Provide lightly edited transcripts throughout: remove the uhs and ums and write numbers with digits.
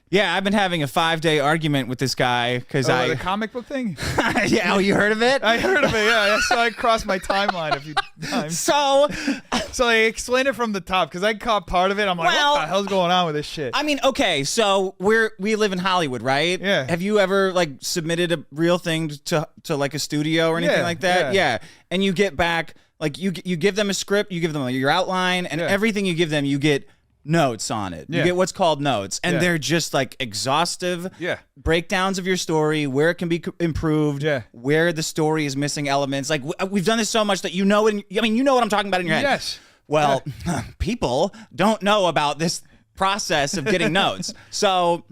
Yeah, I've been having a 5-day argument with this guy because the comic book thing. Yeah, oh, you heard of it? I heard of it. Yeah, so I crossed my timeline a few times. So I explain it from the top because I caught part of it. I'm like, what the hell's going on with this shit? I mean, okay, so we live in Hollywood, right? Yeah. Have you ever like submitted a real thing to like a studio or anything like that? Yeah. And you get back like you give them a script, you give them your outline, and everything you give them, you get notes on it. You get what's called notes, and they're just like exhaustive breakdowns of your story, where it can be improved, where the story is missing elements. Like we've done this so much that you know what I'm talking about in your head. Yes. Well, people don't know about this process of getting notes. So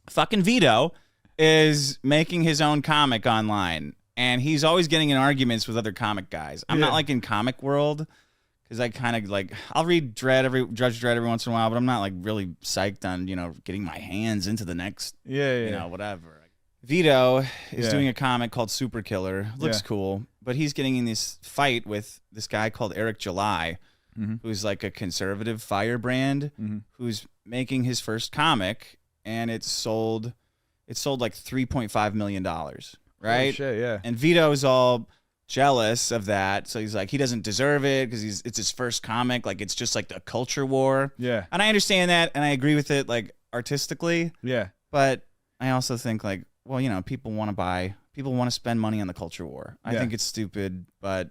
fucking Vito is making his own comic online, and he's always getting in arguments with other comic guys. I'm not like in comic world. Because I kind of like, I'll read Judge Dredd every once in a while, but I'm not like really psyched on, getting my hands into the next, whatever. Vito is doing a comic called Super Killer. Looks cool, but he's getting in this fight with this guy called Eric July, who's like a conservative firebrand, who's making his first comic, and it sold like $3.5 million, right? Oh, shit, yeah. And Vito's all jealous of that, so he's like, he doesn't deserve it because it's his first comic, like it's just like a culture war. Yeah. And I understand that, and I agree with it, like artistically. Yeah. But I also think like, well, people want to spend money on the culture war. I think it's stupid, but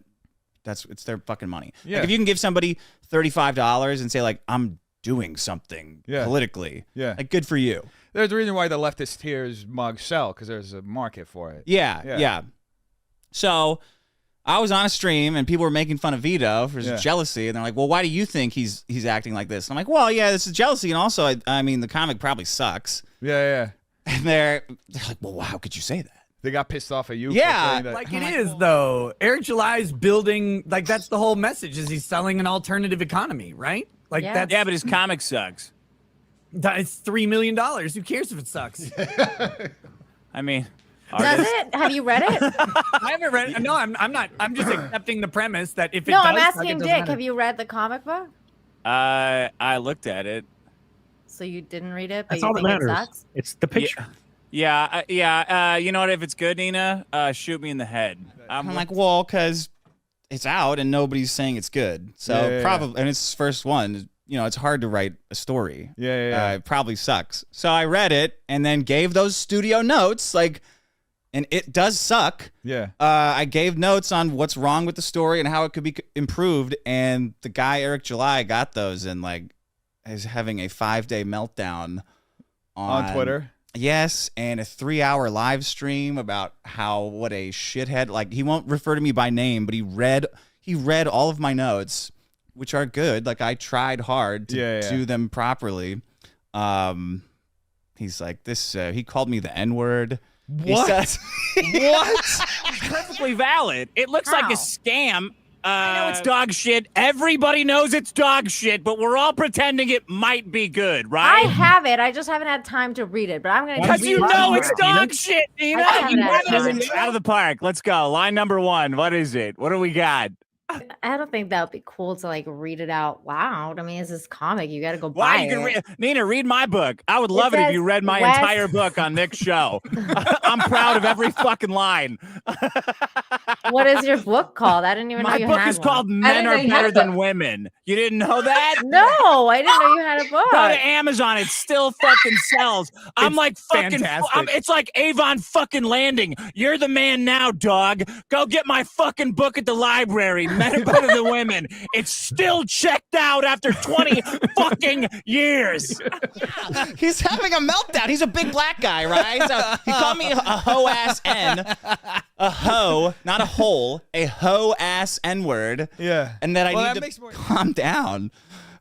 it's their fucking money. Yeah. Like if you can give somebody $35 and say like, I'm doing something politically, like good for you. There's a reason why the leftist tiers mugs sell, because there's a market for it. Yeah. So I was on a stream and people were making fun of Vito for his jealousy, and they're like, well, why do you think he's acting like this? And I'm like, well, yeah, this is jealousy, and also I mean the comic probably sucks. Yeah. And they're like, well, how could you say that? They got pissed off at you. Yeah. For like it is though. Eric July's building, like that's the whole message, is he's selling an alternative economy, right? Like that's, but his comic sucks. It's $3 million. Who cares if it sucks? I mean, does it? Have you read it? I haven't read it. No, I'm not. I'm just accepting the premise that if it no, does, I'm asking Dick. Dick. Have you read the comic book? I looked at it. So you didn't read it, but That's you all that think it matters. sucks? It's the picture. Yeah. You know what? If it's good, Nina, shoot me in the head. I'm like, well, because it's out and nobody's saying it's good. So probably, and it's his first one. It's hard to write a story. It probably sucks. So I read it and then gave those studio notes, like, and it does suck. Yeah. I gave notes on what's wrong with the story and how it could be improved, and the guy Eric July got those and like is having a 5-day meltdown on Twitter. Yes, and a 3-hour live stream about what a shithead. Like, he won't refer to me by name, but he read all of my notes, which are good. Like, I tried hard to do them properly. He's like, he called me the N-word. What? What? Perfectly valid. It looks like a scam. I know it's dog shit. Everybody knows it's dog shit, but we're all pretending it might be good, right? I have it. I just haven't had time to read it, but I'm going to. Because you know it's dog shit, Nina. Out of the park. Let's go. Line number 1. What is it? What do we got? I don't think that would be cool to like read it out loud. I mean, it's this comic. You got to go buy it. Nina, read my book. I would love it if you read my entire book on Nick's show. I'm proud of every fucking line. What is your book called? I didn't even know you had one. My book is called Men Are Better Than Women. You didn't know that? No, I didn't know you had a book. Go to Amazon. It still fucking sells. I'm like fucking. It's like Avon fucking Landing. You're the man now, dog. Go get my fucking book at the library. Men Are Better Than Women. It's still checked out after 20 fucking years. He's having a meltdown. He's a big black guy, right? So he called me a hoe-ass N. A hoe, not a hole. A hoe-ass N-word. Yeah. And that I need to calm down.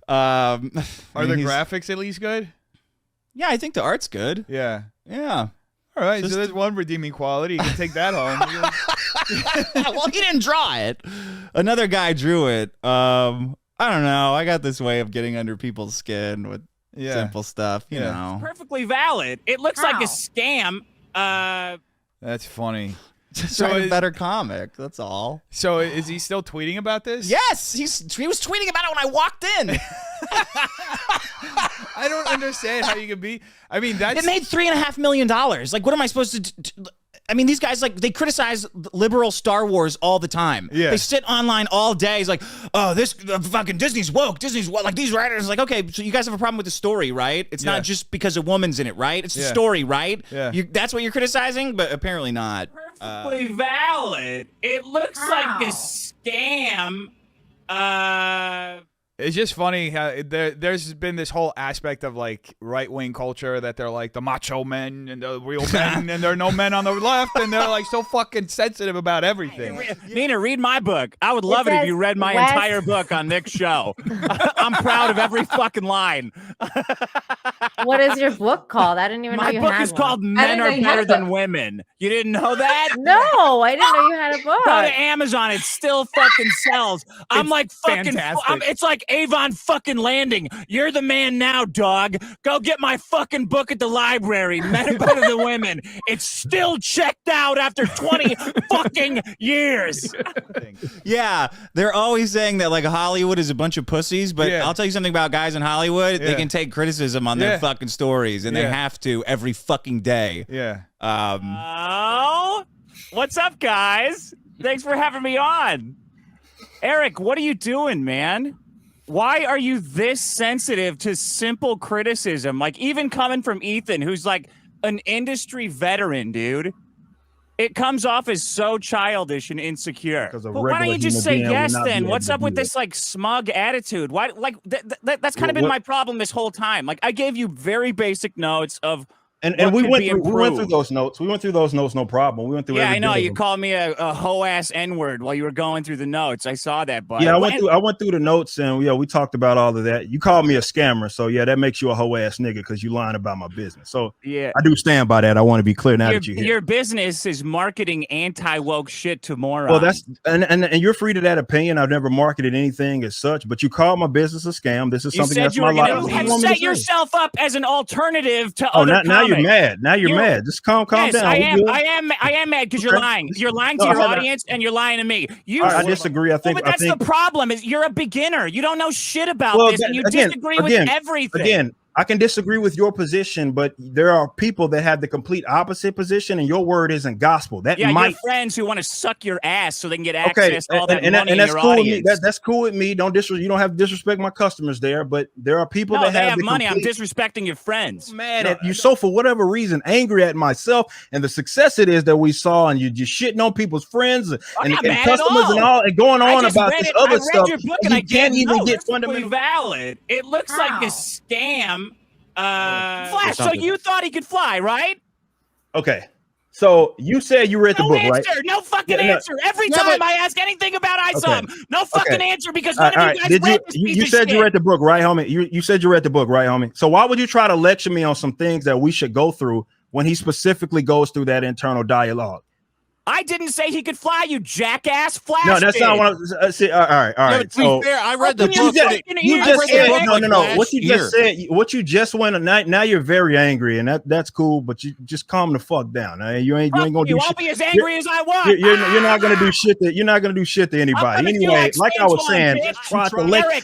Are the graphics at least good? Yeah, I think the art's good. Yeah. Yeah. All right, so there's one redeeming quality. You can take that home. Well, he didn't draw it. Another guy drew it. I don't know. I got this way of getting under people's skin with simple stuff, you know. It's perfectly valid. It looks like a scam. That's funny. Just write a better comic. That's all. So is he still tweeting about this? Yes, he was tweeting about it when I walked in. I don't understand how you can be. I mean, it made $3.5 million. Like, what am I supposed to? I mean, these guys, like, they criticize liberal Star Wars all the time. Yeah. They sit online all day. It's like, oh, this fucking Disney's woke. Like, these writers, like, okay, so you guys have a problem with the story, right? It's not just because a woman's in it, right? It's the story, right? Yeah. That's what you're criticizing, but apparently not. Perfectly valid. It looks like a scam. It's just funny how there's been this whole aspect of like right-wing culture that they're like the macho men and the real men, and there are no men on the left, and they're like so fucking sensitive about everything. Nina, read my book. I would love it if you read my entire book on Nick's show. I'm proud of every fucking line. What is your book called? I didn't even know you had one. My book is called Men Are Better Than Women. You didn't know that? No, I didn't know you had a book. Go to Amazon. It still fucking sells. I'm like fucking. It's like Avon fucking Landing. You're the man now, dog. Go get my fucking book at the library. Men Are Better Than Women. It's still checked out after 20 fucking years. Yeah, they're always saying that like Hollywood is a bunch of pussies, but I'll tell you something about guys in Hollywood. They can take criticism on their fucking stories, and they have to every fucking day. Yeah. Oh, what's up, guys? Thanks for having me on. Eric, what are you doing, man? Why are you this sensitive to simple criticism? Like, even coming from Ethan, who's like an industry veteran, dude. It comes off as so childish and insecure. But why don't you just say yes then? What's up with this like smug attitude? Why, like that's kind of been my problem this whole time. Like, I gave you very basic notes of And we went through those notes. We went through those notes, no problem. We went through. Yeah, I know. You called me a hoe ass N-word while you were going through the notes. I saw that, but yeah, I went through the notes, and we talked about all of that. You called me a scammer, so yeah, that makes you a hoe ass nigga because you lying about my business. So yeah, I do stand by that. I want to be clear now that you hear. Your business is marketing anti-woke shit to morons. Well, that's and you're free to that opinion. I've never marketed anything as such, but you called my business a scam. This is something that's my life. You have set yourself up as an alternative to other comics. Now you're mad. Now you're mad. Just calm down. I am mad because you're lying. You're lying to your audience and you're lying to me. I disagree. But that's the problem. Is you're a beginner. You don't know shit about this, and you disagree with everything. Again, I can disagree with your position, but there are people that have the complete opposite position, and your word isn't gospel. That your friends who want to suck your ass so they can get access to all that money in that's your cool audience. With me. That's cool with me. You don't have to disrespect my customers there, but there are people that have money. I'm disrespecting your friends. I'm mad at you. So for whatever reason, angry at myself and the success it is that we saw, and you're just shitting on people's friends and customers and all, and going on about this other stuff. Your book and you can't even get fundamentally valid. It looks like a scam. Flash, so you thought he could fly, right? Okay. So you said you read the book, right? No fucking answer. Every time I ask anything about ISOM, no fucking answer because none of you guys read this piece you of said shit. You read the book, right, homie? You said you read the book, right, homie? So why would you try to lecture me on some things that we should go through when he specifically goes through that internal dialogue? I didn't say he could fly, you jackass. Flash. No, that's not what I see. All right. Yeah, to be fair, I read the book. You just said no. What you just said, what you just went. Now you're very angry, and that's cool. But you just calm the fuck down. You ain't gonna do shit. I'll be as angry as I want. You're not gonna do shit. You're not gonna do shit to anybody. Anyway, like I was saying,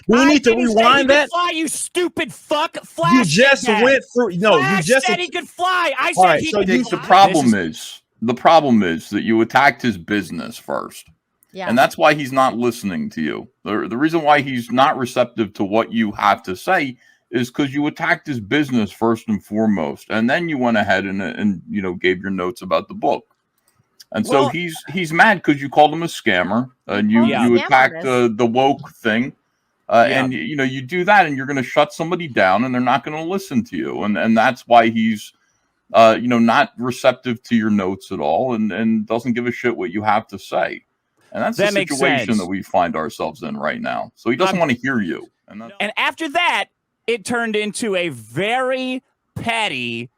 we need to rewind that. Fly, you stupid fuck. Flash. You just went through. No, you just said he could fly. I said he could fly. The problem is that you attacked his business first. Yeah. And that's why he's not listening to you. The reason why he's not receptive to what you have to say is because you attacked his business first and foremost. And then you went ahead and gave your notes about the book. And so he's mad because you called him a scammer and you attacked the woke thing. And you do that and you're going to shut somebody down and they're not going to listen to you. And that's why he's not receptive to your notes at all and doesn't give a shit what you have to say. And that's the situation that we find ourselves in right now. So he doesn't want to hear you. And after that, it turned into a very petty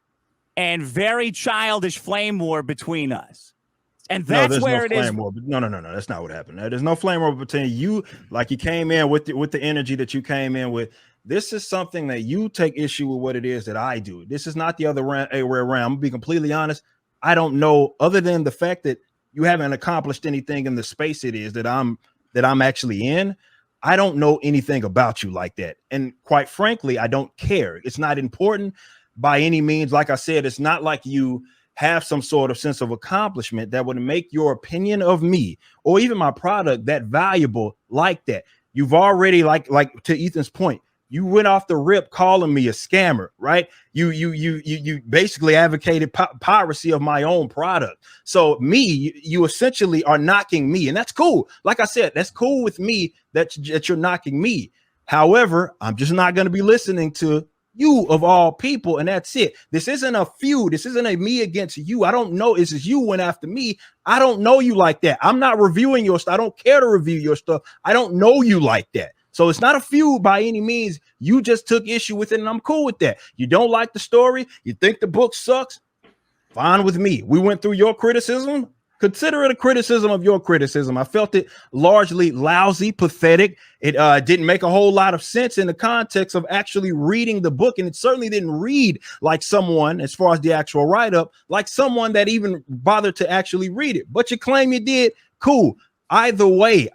and very childish flame war between us. And that's where it is. No, that's not what happened. There's no flame war between you. Like you came in with the energy that you came in with. This is something that you take issue with what it is that I do. This is not the other way around. I'm gonna be completely honest. I don't know, other than the fact that you haven't accomplished anything in the space it is that I'm actually in. I don't know anything about you like that. And quite frankly, I don't care. It's not important by any means. Like I said, it's not like you have some sort of sense of accomplishment that would make your opinion of me or even my product that valuable like that. You've already, like to Ethan's point, you went off the rip calling me a scammer, right? You basically advocated piracy of my own product. So you essentially are knocking me, and that's cool. Like I said, that's cool with me that you're knocking me. However, I'm just not going to be listening to you of all people, and that's it. This isn't a feud. This isn't a me against you. I don't know. It's just you went after me. I don't know you like that. I'm not reviewing your stuff. I don't care to review your stuff. I don't know you like that. So it's not a feud by any means. You just took issue with it, and I'm cool with that. You don't like the story. You think the book sucks. Fine with me. We went through your criticism. Consider it a criticism of your criticism. I felt it largely lousy, pathetic. It didn't make a whole lot of sense in the context of actually reading the book. And it certainly didn't read like someone, as far as the actual write-up, like someone that even bothered to actually read it. But you claim you did. Cool. Either way,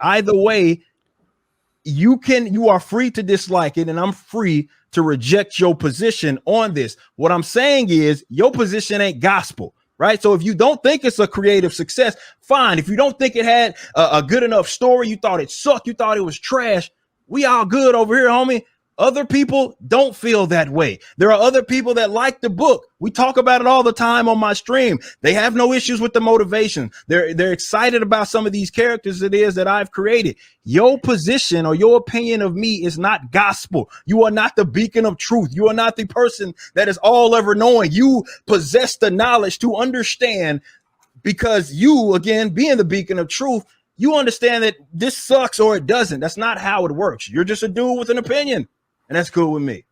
you are free to dislike it, and I'm free to reject your position on this. What I'm saying is your position ain't gospel, right? So if you don't think it's a creative success, fine. If you don't think it had a good enough story, you thought it sucked, you thought it was trash, we all good over here, homie. Other people don't feel that way. There are other people that like the book. We talk about it all the time on my stream. They have no issues with the motivation. They're excited about some of these characters it is that I've created. Your position or your opinion of me is not gospel. You are not the beacon of truth. You are not the person that is all ever knowing. You possess the knowledge to understand, because you, again, being the beacon of truth, you understand that this sucks or it doesn't. That's not how it works. You're just a dude with an opinion. And that's cool with me.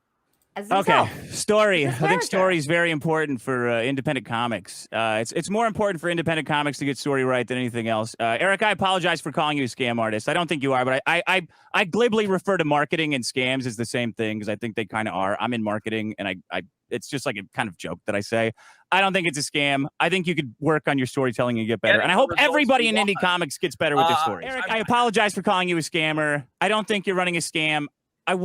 Okay, story. I think story is very important for independent comics. It's more important for independent comics to get story right than anything else. Eric, I apologize for calling you a scam artist. I don't think you are, but I glibly refer to marketing and scams as the same thing because I think they kind of are. I'm in marketing, and I it's just like a kind of joke that I say. I don't think it's a scam. I think you could work on your storytelling and get better. And I hope everybody in indie comics gets better with their stories. Eric, I apologize for calling you a scammer. I don't think you're running a scam. I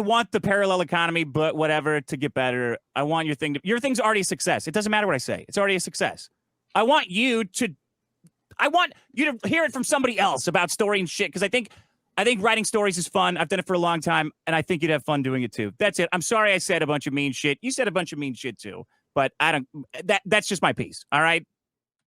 want the parallel economy, but whatever, to get better. I want your thing's already a success. It doesn't matter what I say. It's already a success. I want you to hear it from somebody else about story and shit, because I think writing stories is fun. I've done it for a long time, and I think you'd have fun doing it too. That's it. I'm sorry I said a bunch of mean shit. You said a bunch of mean shit too, but that's just my piece. All right?